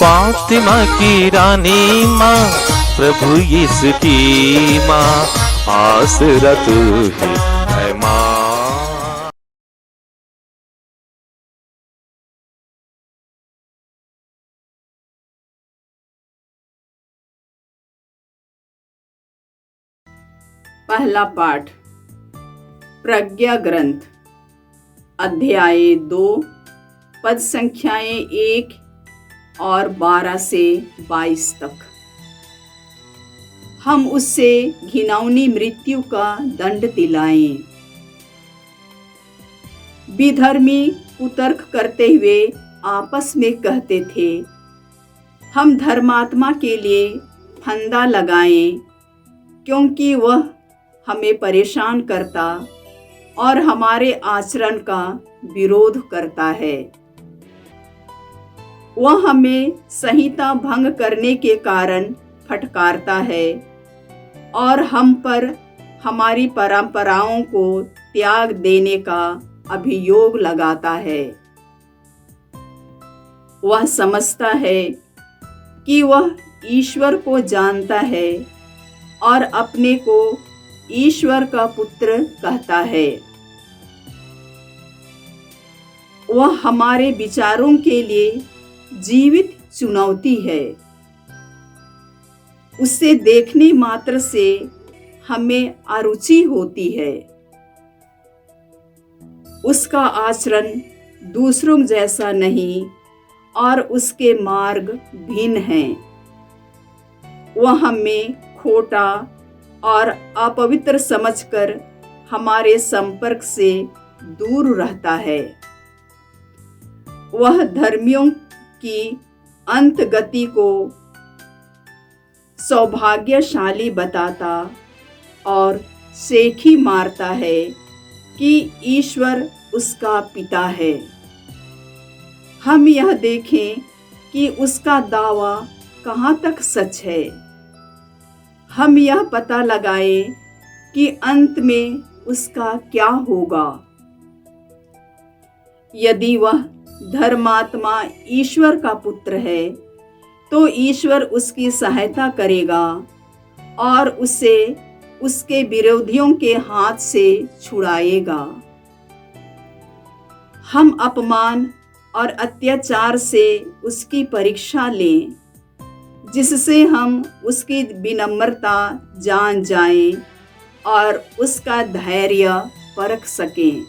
फातिमा की रानी माँ, प्रभु यीशु की माँ, आसरा तू ही है माँ। पहला पाठ प्रज्ञा ग्रंथ, अध्याय 2, पद संख्याएं 1 और 12 से 22 तक। हम उससे घिनौनी मृत्यु का दंड दिलाएं। विधर्मी कुतर्क करते हुए आपस में कहते थे, हम धर्मात्मा के लिए फंदा लगाएं, क्योंकि वह हमें परेशान करता और हमारे आचरण का विरोध करता है। वह हमें संहिता भंग करने के कारण फटकारता है और हम पर हमारी परंपराओं को त्याग देने का अभियोग लगाता है। वह समझता है कि वह ईश्वर को जानता है और अपने को ईश्वर का पुत्र कहता है। वह हमारे विचारों के लिए जीवित चुनौती है। उसे देखने मात्र से हमें अरुचि होती है। उसका आचरण दूसरों जैसा नहीं और उसके मार्ग भिन्न हैं। वह हमें खोटा और अपवित्र समझकर हमारे संपर्क से दूर रहता है। वह धर्मियों की अंत गति को सौभाग्यशाली बताता और सेखी मारता है कि ईश्वर उसका पिता है। हम यह देखें कि उसका दावा कहाँ तक सच है। हम यह पता लगाएं कि अंत में उसका क्या होगा। यदि वह धर्मात्मा ईश्वर का पुत्र है, तो ईश्वर उसकी सहायता करेगा और उसे उसके विरोधियों के हाथ से छुड़ाएगा। हम अपमान और अत्याचार से उसकी परीक्षा लें, जिससे हम उसकी विनम्रता जान जाएं और उसका धैर्य परख सकें।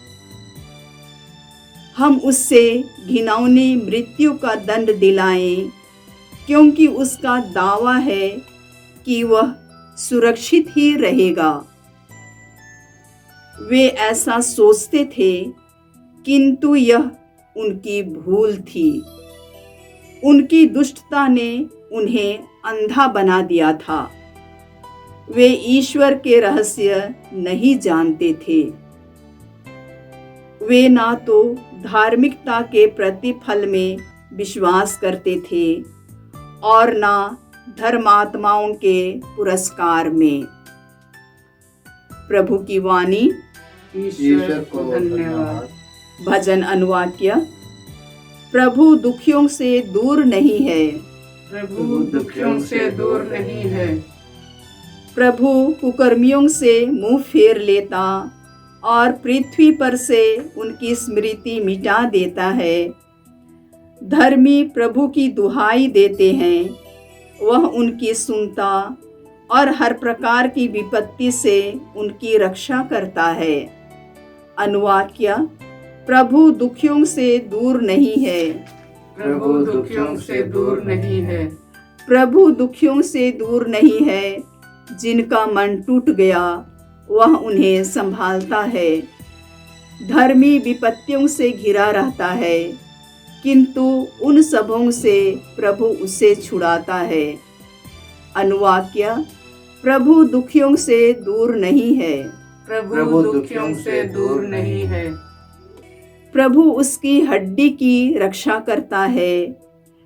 हम उससे घिनौनी मृत्यु का दंड दिलाएं, क्योंकि उसका दावा है कि वह सुरक्षित ही रहेगा। वे ऐसा सोचते थे, किंतु यह उनकी भूल थी। उनकी दुष्टता ने उन्हें अंधा बना दिया था। वे ईश्वर के रहस्य नहीं जानते थे। वे ना तो धार्मिकता के प्रतिफल में विश्वास करते थे और ना धर्मात्माओं के पुरस्कार में। प्रभु की वाणी। ईश्वर को धन्यवाद। भजन अनुवाक्य। प्रभु दुखियों से दूर नहीं है। प्रभु दुखियों से दूर नहीं है। प्रभु कुकर्मियों से मुंह फेर लेता और पृथ्वी पर से उनकी स्मृति मिटा देता है। धर्मी प्रभु की दुहाई देते हैं, वह उनकी सुनता और हर प्रकार की विपत्ति से उनकी रक्षा करता है। अनुवाक्य। प्रभु दुखियों से दूर नहीं है। प्रभु दुखियों से दूर नहीं है। प्रभु दुखियों से दूर नहीं है। जिनका मन टूट गया, वह उन्हें संभालता है। धर्मी विपत्तियों से घिरा रहता है, किंतु उन सबों से प्रभु उसे छुड़ाता है। अनुवाक्य। प्रभु दुखियों से दूर नहीं है। प्रभु दुखियों से दूर नहीं है। प्रभु उसकी हड्डी की रक्षा करता है,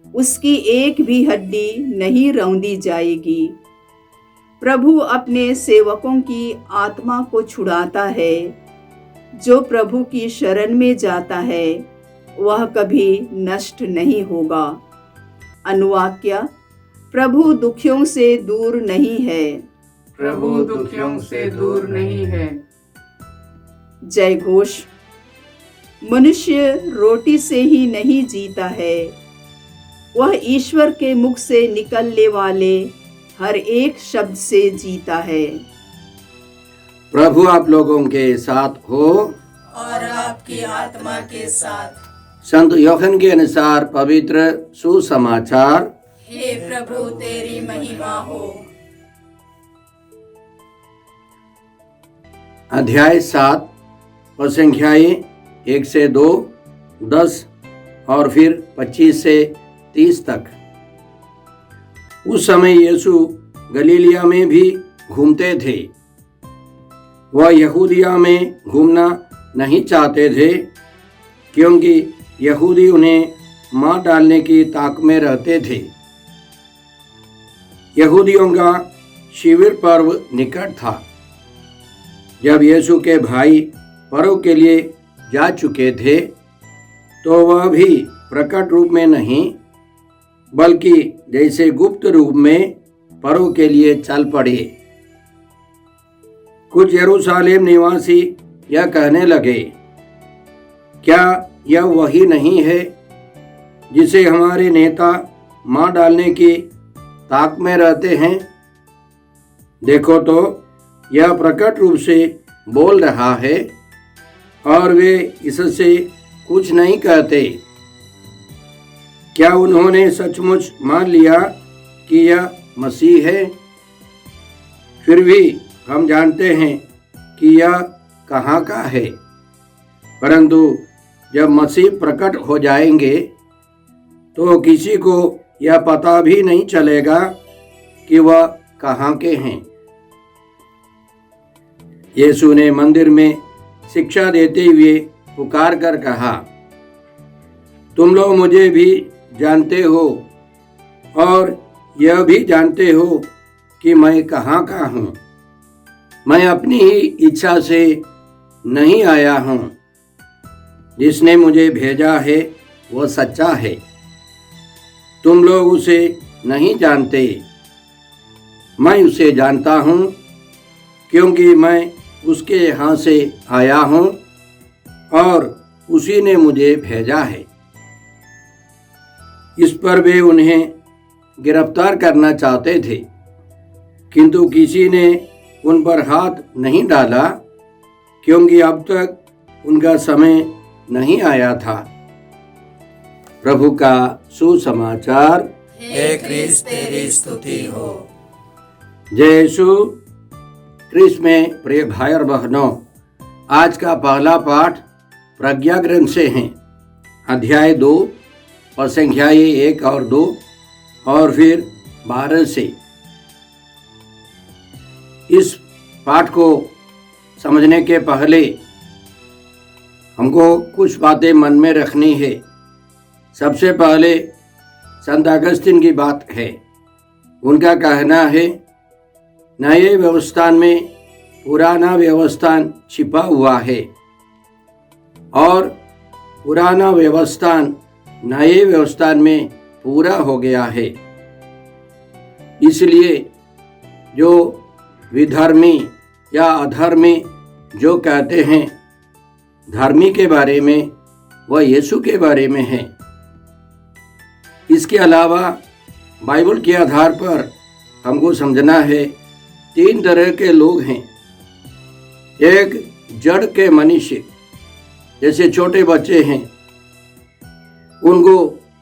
उसकी एक भी हड्डी नहीं रौंदी जाएगी। प्रभु अपने सेवकों की आत्मा को छुड़ाता है। जो प्रभु की शरण में जाता है, वह कभी नष्ट नहीं होगा। अनुवाक्य, प्रभु दुखियों से दूर नहीं है। प्रभु दुखियों से दूर नहीं है। जय घोष। मनुष्य रोटी से ही नहीं जीता है, वह ईश्वर के मुख से निकलने वाले हर एक शब्द से जीता है। प्रभु आप लोगों के साथ हो और आपकी आत्मा के साथ। संत यूहन्ना के अनुसार पवित्र सुसमाचार। हे प्रभु तेरी महिमा हो। अध्याय 7 और संख्याएं 1 से 2, 10 और फिर 25 से 30 तक। उस समय यीशु गलीलिया में भी घूमते थे। वह यहूदिया में घूमना नहीं चाहते थे, क्योंकि यहूदी उन्हें मार डालने की ताक में रहते थे। यहूदियों का शिविर पर्व निकट था। जब यीशु के भाई पर्व के लिए जा चुके थे, तो वह भी प्रकट रूप में नहीं, बल्कि जैसे गुप्त रूप में पर्व के लिए चल पड़े। कुछ यरूशलेम निवासी यह कहने लगे, क्या यह वही नहीं है जिसे हमारे नेता मार डालने की ताक में रहते हैं? देखो तो, यह प्रकट रूप से बोल रहा है और वे इससे कुछ नहीं कहते। क्या उन्होंने सचमुच मान लिया कि यह मसीह है? फिर भी हम जानते हैं कि यह कहाँ का है, परंतु जब मसीह प्रकट हो जाएंगे तो किसी को यह पता भी नहीं चलेगा कि वह कहाँ के हैं। यीशु ने मंदिर में शिक्षा देते हुए पुकार कर कहा, तुम लोग मुझे भी जानते हो और यह भी जानते हो कि मैं कहाँ का हूँ। मैं अपनी ही इच्छा से नहीं आया हूँ। जिसने मुझे भेजा है वह सच्चा है। तुम लोग उसे नहीं जानते, मैं उसे जानता हूँ, क्योंकि मैं उसके यहाँ से आया हूँ और उसी ने मुझे भेजा है। इस पर वे उन्हें गिरफ्तार करना चाहते थे, किंतु किसी ने उन पर हाथ नहीं डाला, क्योंकि अब तक उनका समय नहीं आया था। प्रभु का सुसमाचार। हे क्रिस्त तेरी स्तुति हो। जय यीशु क्रिस्त में प्रिय भाई और बहनों, आज का पहला पाठ प्रज्ञा ग्रंथ से है। अध्याय 2 और संख्याएं 1 और 2 और फिर 12 से। इस पाठ को समझने के पहले हमको कुछ बातें मन में रखनी है। सबसे पहले संत अगस्तीन की बात है। उनका कहना है, नए व्यवस्थान में पुराना व्यवस्थान छिपा हुआ है और पुराना व्यवस्थान नए व्यवस्थान में पूरा हो गया है। इसलिए जो विधर्मी या अधर्मी जो कहते हैं धर्मी के बारे में, वह यीशु के बारे में है। इसके अलावा बाइबल के आधार पर हमको समझना है, 3 तरह के लोग हैं। एक जड़ के मनुष्य, जैसे छोटे बच्चे हैं, उनको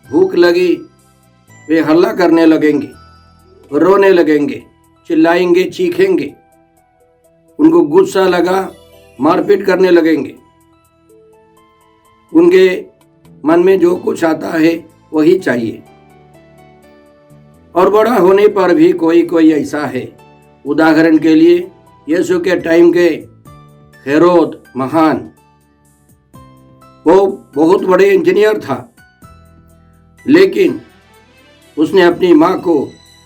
भूख लगी, वे हल्ला करने लगेंगे, रोने लगेंगे, चिल्लाएंगे, चीखेंगे। उनको गुस्सा लगा, मारपीट करने लगेंगे। उनके मन में जो कुछ आता है वही चाहिए। और बड़ा होने पर भी कोई कोई ऐसा है। उदाहरण के लिए यीशु के टाइम के हेरोद महान, वो बहुत बड़े इंजीनियर था, लेकिन उसने अपनी माँ को,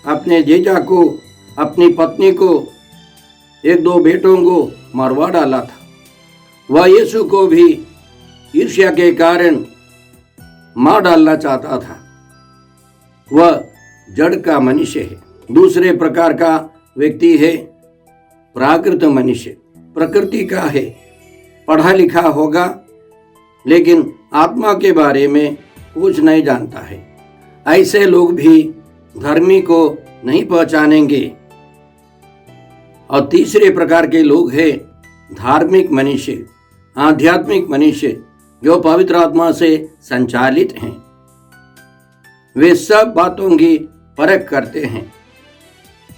अपने जीजा को, अपनी पत्नी को, 1-2 बेटों को मरवा डाला था। वह यीशु को भी ईर्ष्या के कारण मार डालना चाहता था। वह जड़ का मनुष्य है। दूसरे प्रकार का व्यक्ति है प्राकृत मनुष्य, प्रकृति का है, पढ़ा लिखा होगा लेकिन आत्मा के बारे में कुछ नहीं जानता है। ऐसे लोग भी धर्मी को नहीं पहचानेंगे। और तीसरे प्रकार के लोग हैं धार्मिक मनुष्य, आध्यात्मिक मनुष्य, जो पवित्र आत्मा से संचालित हैं। वे सब बातों की परख करते हैं।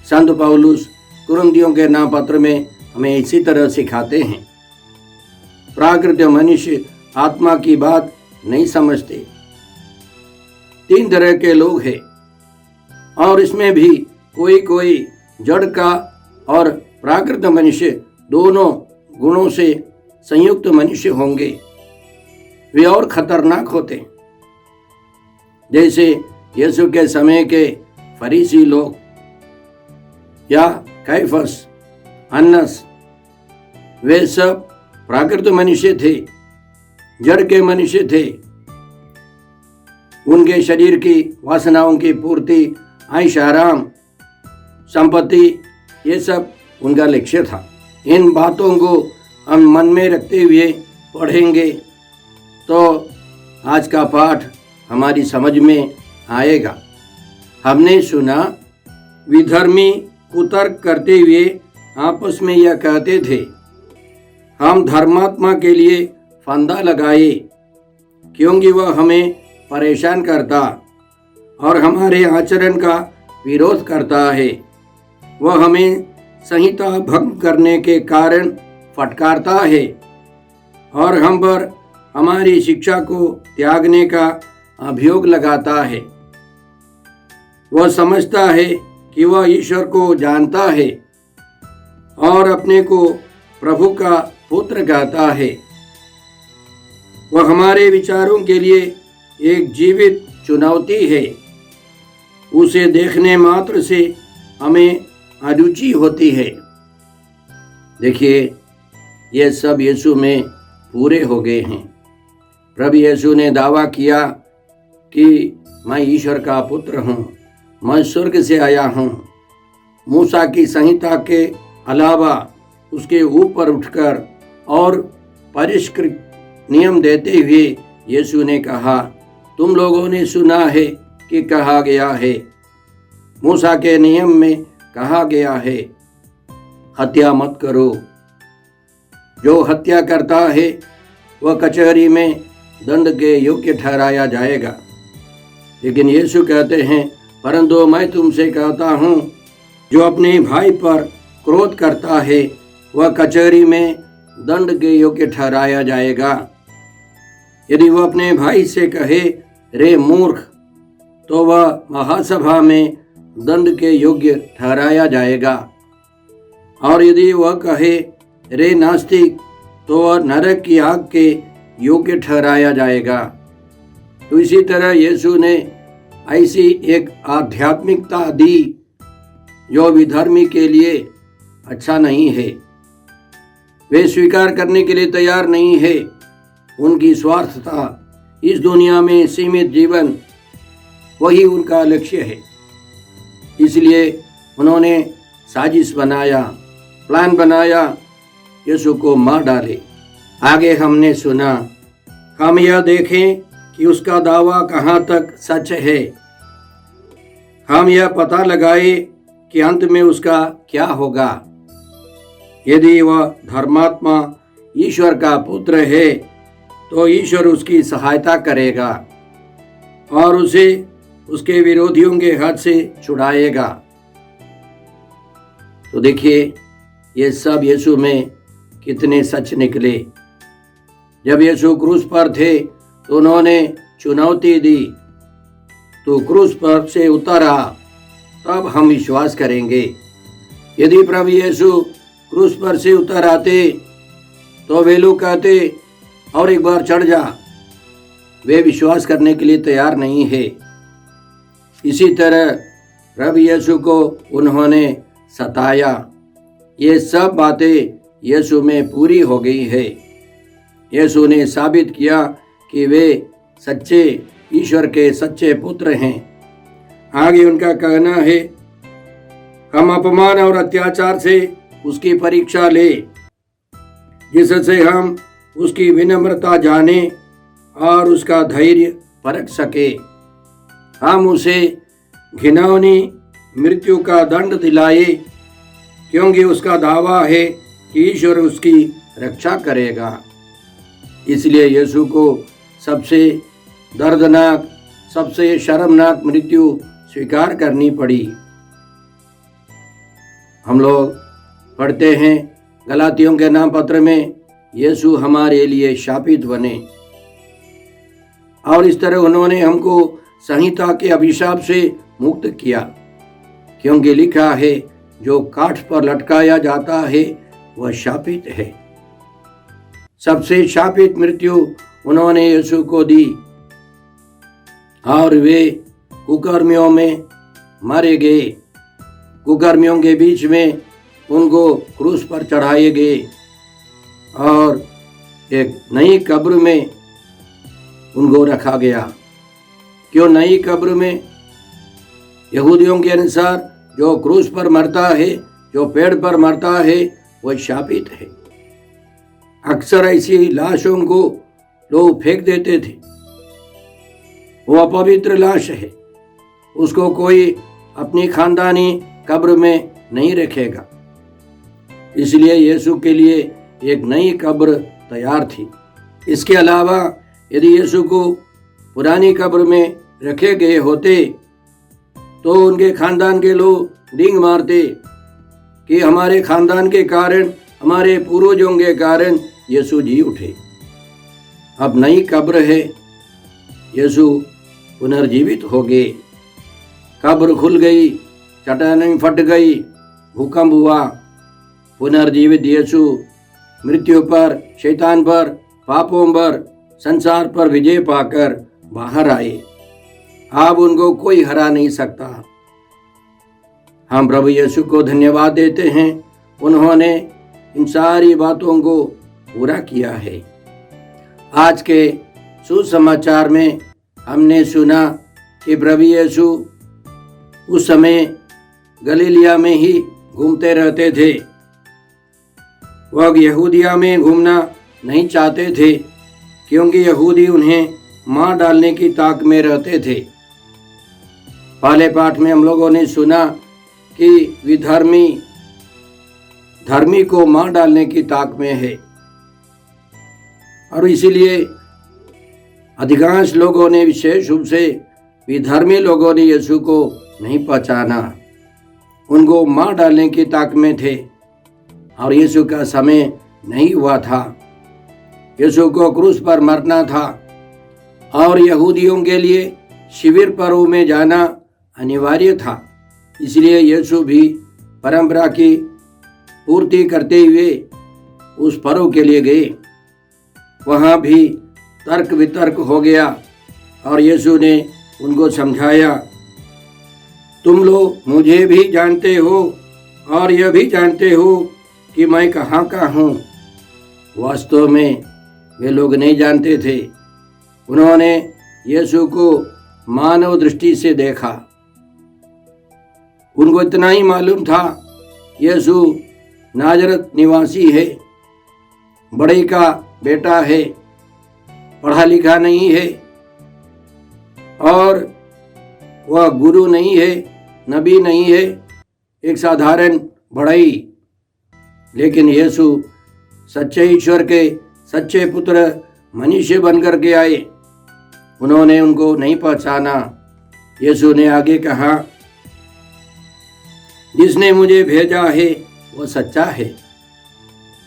संत पौलुस कुरिन्थियों के नाम पत्र में हमें इसी तरह सिखाते हैं। प्राकृतिक मनुष्य आत्मा की बात नहीं समझते। 3 तरह के लोग हैं और इसमें भी कोई कोई जड़ का और प्राकृतिक मनुष्य दोनों गुणों से संयुक्त मनुष्य होंगे। वे और खतरनाक होते हैं। जैसे यीशु के समय के फरीसी लोग या कैफस, अन्नस, वे सब प्राकृतिक मनुष्य थे, जड़ के मनुष्य थे। उनके शरीर की वासनाओं की पूर्ति, आयश आराम, संपत्ति, ये सब उनका लक्ष्य था। इन बातों को हम मन में रखते हुए पढ़ेंगे तो आज का पाठ हमारी समझ में आएगा। हमने सुना विधर्मी कुतर्क करते हुए आपस में यह कहते थे, हम धर्मात्मा के लिए फंदा लगाए क्योंकि वह हमें परेशान करता और हमारे आचरण का विरोध करता है। वह हमें संहिता भंग करने के कारण फटकारता है और हम पर हमारी शिक्षा को त्यागने का अभियोग लगाता है। वह समझता है कि वह ईश्वर को जानता है और अपने को प्रभु का पुत्र कहता है। वह हमारे विचारों के लिए एक जीवित चुनौती है। उसे देखने मात्र से हमें अरुचि होती है। देखिए, ये सब यीशु में पूरे हो गए हैं। प्रभु यीशु ने दावा किया कि मैं ईश्वर का पुत्र हूँ, मैं स्वर्ग से आया हूँ। मूसा की संहिता के अलावा उसके ऊपर उठकर और परिष्कृत नियम देते हुए यीशु ने कहा, तुम लोगों ने सुना है कि कहा गया है, मूसा के नियम में कहा गया है, हत्या मत करो। जो हत्या करता है वह कचहरी में दंड के योग्य ठहराया जाएगा। लेकिन यीशु कहते हैं, परंतु मैं तुमसे कहता हूँ, जो अपने भाई पर क्रोध करता है वह कचहरी में दंड के योग्य ठहराया जाएगा। यदि वह अपने भाई से कहे, रे मूर्ख, तो वह महासभा में दंड के योग्य ठहराया जाएगा। और यदि वह कहे, रे नास्तिक, तो वह नरक की आग के योग्य ठहराया जाएगा। तो इसी तरह यीशु ने ऐसी एक आध्यात्मिकता दी जो विधर्मी के लिए अच्छा नहीं है। वे स्वीकार करने के लिए तैयार नहीं है। उनकी स्वार्थता, इस दुनिया में सीमित जीवन, वही उनका लक्ष्य है। इसलिए उन्होंने साजिश बनाया, प्लान बनाया, यीशु को मार डाले। आगे हमने सुना, हम यह देखें कि उसका दावा कहाँ तक सच है। हम यह पता लगाए कि अंत में उसका क्या होगा। यदि वह धर्मात्मा ईश्वर का पुत्र है तो ईश्वर उसकी सहायता करेगा और उसे उसके विरोधियों के हाथ से छुड़ाएगा। तो देखिए, ये सब यीशु में कितने सच निकले। जब यीशु क्रूस पर थे तो उन्होंने चुनौती दी, तो क्रूस पर से उतर आ, तब हम विश्वास करेंगे। यदि प्रभु यीशु क्रूस पर से उतर आते तो वे लोग कहते, और एक बार चढ़ जा। वे विश्वास करने के लिए तैयार नहीं है। इसी तरह प्रभु यीशु को उन्होंने सताया। ये सब बातें यीशु में पूरी हो गई है। यीशु ने साबित किया कि वे सच्चे ईश्वर के सच्चे पुत्र हैं। आगे उनका कहना है, हम अपमान और अत्याचार से उसकी परीक्षा ले, जिससे हम उसकी विनम्रता जाने और उसका धैर्य परख सके। हम उसे घिनौनी मृत्यु का दंड दिलाए, क्योंकि उसका दावा है कि ईश्वर उसकी रक्षा करेगा। इसलिए यीशु को सबसे दर्दनाक, सबसे शर्मनाक मृत्यु स्वीकार करनी पड़ी। हम लोग पढ़ते हैं गलातियों के नाम पत्र में, यीशु हमारे लिए शापित बने, और इस तरह उन्होंने हमको संहिता के अभिशाप से मुक्त किया, क्योंकि लिखा है, जो काठ पर लटकाया जाता है वह शापित है। सबसे शापित मृत्यु उन्होंने यीशु को दी, और वे कुकर्मियों में मारे गए। कुकर्मियों के बीच में उनको क्रूस पर चढ़ाए गए, और एक नई कब्र में उनको रखा गया। क्यों नई कब्र में? यहूदियों के अनुसार जो क्रूस पर मरता है, जो पेड़ पर मरता है, वह शापित है। अक्सर ऐसी लाशों को लोग फेंक देते थे। वो अपवित्र लाश है, उसको कोई अपनी खानदानी कब्र में नहीं रखेगा। इसलिए यीशु के लिए एक नई कब्र तैयार थी। इसके अलावा यदि यीशु को पुरानी कब्र में रखे गए होते तो उनके खानदान के लोग डींग मारते कि हमारे खानदान के कारण, हमारे पूर्वजों के कारण यीशु जी उठे। अब नई कब्र है, यीशु पुनर्जीवित हो गए। कब्र खुल गई, चट्टानें फट गई, भूकंप हुआ। पुनर्जीवित यीशु मृत्यु पर, शैतान पर, पापों पर, संसार पर विजय पाकर बाहर आए। अब उनको कोई हरा नहीं सकता। हम प्रभु यीशु को धन्यवाद देते हैं, उन्होंने इन सारी बातों को पूरा किया है। आज के सुसमाचार में हमने सुना कि प्रभु यीशु उस समय गलीलिया में ही घूमते रहते थे। वह यहूदिया में घूमना नहीं चाहते थे, क्योंकि यहूदी उन्हें मार डालने की ताक में रहते थे। पहले पाठ में हम लोगों ने सुना कि विधर्मी धर्मी को मार डालने की ताक में है, और इसीलिए अधिकांश लोगों ने, विशेष रूप से विधर्मी लोगों ने यीशु को नहीं पहचाना। उनको मार डालने की ताक में थे, और यीशु का समय नहीं हुआ था। यीशु को क्रूस पर मरना था, और यहूदियों के लिए शिविर पर्व में जाना अनिवार्य था। इसलिए यीशु भी परंपरा की पूर्ति करते हुए उस पर्व के लिए गए। वहाँ भी तर्क वितर्क हो गया, और यीशु ने उनको समझाया, तुम लोग मुझे भी जानते हो और यह भी जानते हो कि मैं कहाँ का हूँ। वास्तव में वे लोग नहीं जानते थे। उन्होंने यीशु को मानव दृष्टि से देखा। उनको इतना ही मालूम था, यीशु नाजरत निवासी है, बड़े का बेटा है, पढ़ा लिखा नहीं है, और वह गुरु नहीं है, नबी नहीं है, एक साधारण बढ़ई। लेकिन यीशु सच्चे ईश्वर के सच्चे पुत्र मनुष्य बनकर के आए। उन्होंने उनको नहीं पहचाना। यीशु ने आगे कहा, जिसने मुझे भेजा है वह सच्चा है,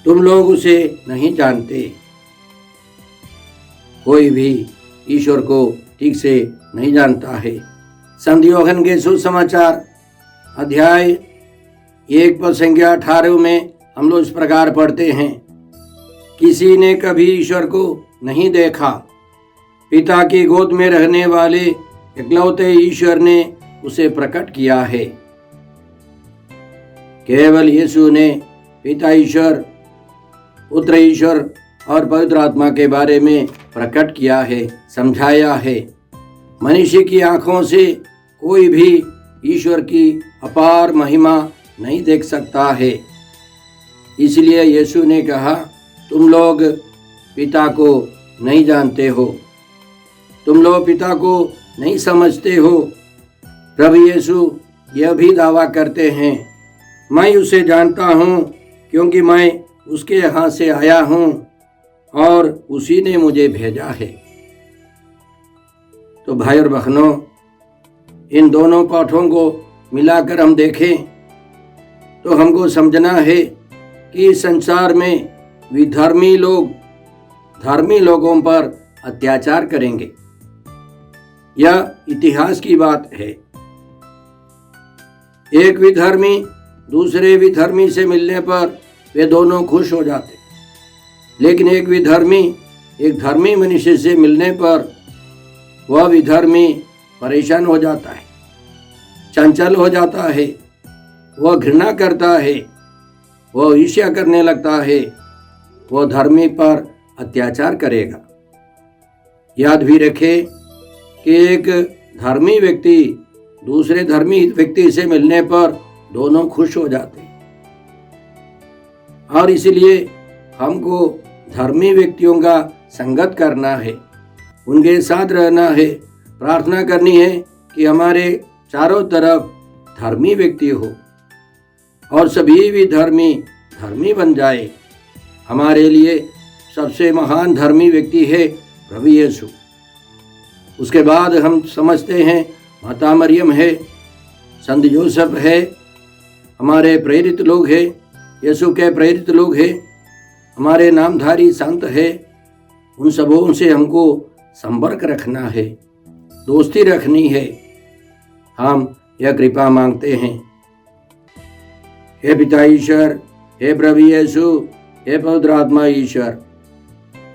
तुम लोग उसे नहीं जानते। कोई भी ईश्वर को ठीक से नहीं जानता है। संत यूहन्ना के सुसमाचार अध्याय 1 पद संख्या 18 में हम लोग इस प्रकार पढ़ते हैं, किसी ने कभी ईश्वर को नहीं देखा, पिता की गोद में रहने वाले इकलौते ईश्वर ने उसे प्रकट किया है। केवल यीशु ने पिता ईश्वर, पुत्र ईश्वर और पवित्र आत्मा के बारे में प्रकट किया है, समझाया है। मनुष्य की आंखों से कोई भी ईश्वर की अपार महिमा नहीं देख सकता है। इसलिए यीशु ने कहा, तुम लोग पिता को नहीं जानते हो, तुम लोग पिता को नहीं समझते हो। प्रभु यीशु यह भी दावा करते हैं, मैं उसे जानता हूँ क्योंकि मैं उसके यहाँ से आया हूँ और उसी ने मुझे भेजा है। तो भाई और बहनों, इन दोनों पाठों को मिलाकर हम देखें तो हमको समझना है कि इस संसार में विधर्मी लोग धर्मी लोगों पर अत्याचार करेंगे। यह इतिहास की बात है। एक विधर्मी दूसरे विधर्मी से मिलने पर वे दोनों खुश हो जाते, लेकिन एक विधर्मी एक धर्मी मनुष्य से मिलने पर वह विधर्मी परेशान हो जाता है, चंचल हो जाता है, वह घृणा करता है, वह ईर्ष्या करने लगता है, वह धर्मी पर अत्याचार करेगा। याद भी रखें कि एक धर्मी व्यक्ति दूसरे धर्मी व्यक्ति से मिलने पर दोनों खुश हो जाते हैं। और इसलिए हमको धर्मी व्यक्तियों का संगत करना है, उनके साथ रहना है, प्रार्थना करनी है कि हमारे चारों तरफ धर्मी व्यक्ति हो और सभी भी धर्मी बन जाए। हमारे लिए सबसे महान धर्मी व्यक्ति है प्रभु यीशु। उसके बाद हम समझते हैं माता मरियम है, संत जोसेफ है, हमारे प्रेरित लोग हैं, यीशु के प्रेरित लोग हैं, हमारे नामधारी संत है। उन सबों से हमको संपर्क रखना है, दोस्ती रखनी है। हम यह कृपा मांगते हैं। हे पिता ईश्वर, हे प्रभु यीशु, हे पवित्र आत्मा ईश्वर,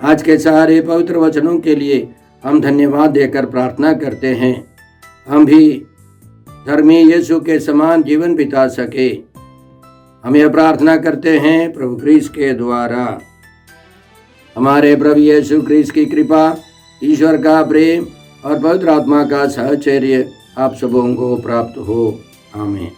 आज के सारे पवित्र वचनों के लिए हम धन्यवाद देकर प्रार्थना करते हैं। हम भी धर्मी यीशु के समान जीवन बिता सके, हम यह प्रार्थना करते हैं प्रभु क्रिस्त के द्वारा। हमारे प्रभु यीशु क्रिस्त की कृपा, ईश्वर का प्रेम और पवित्र आत्मा का सहचर्य आप सबों को प्राप्त हो। आमीन।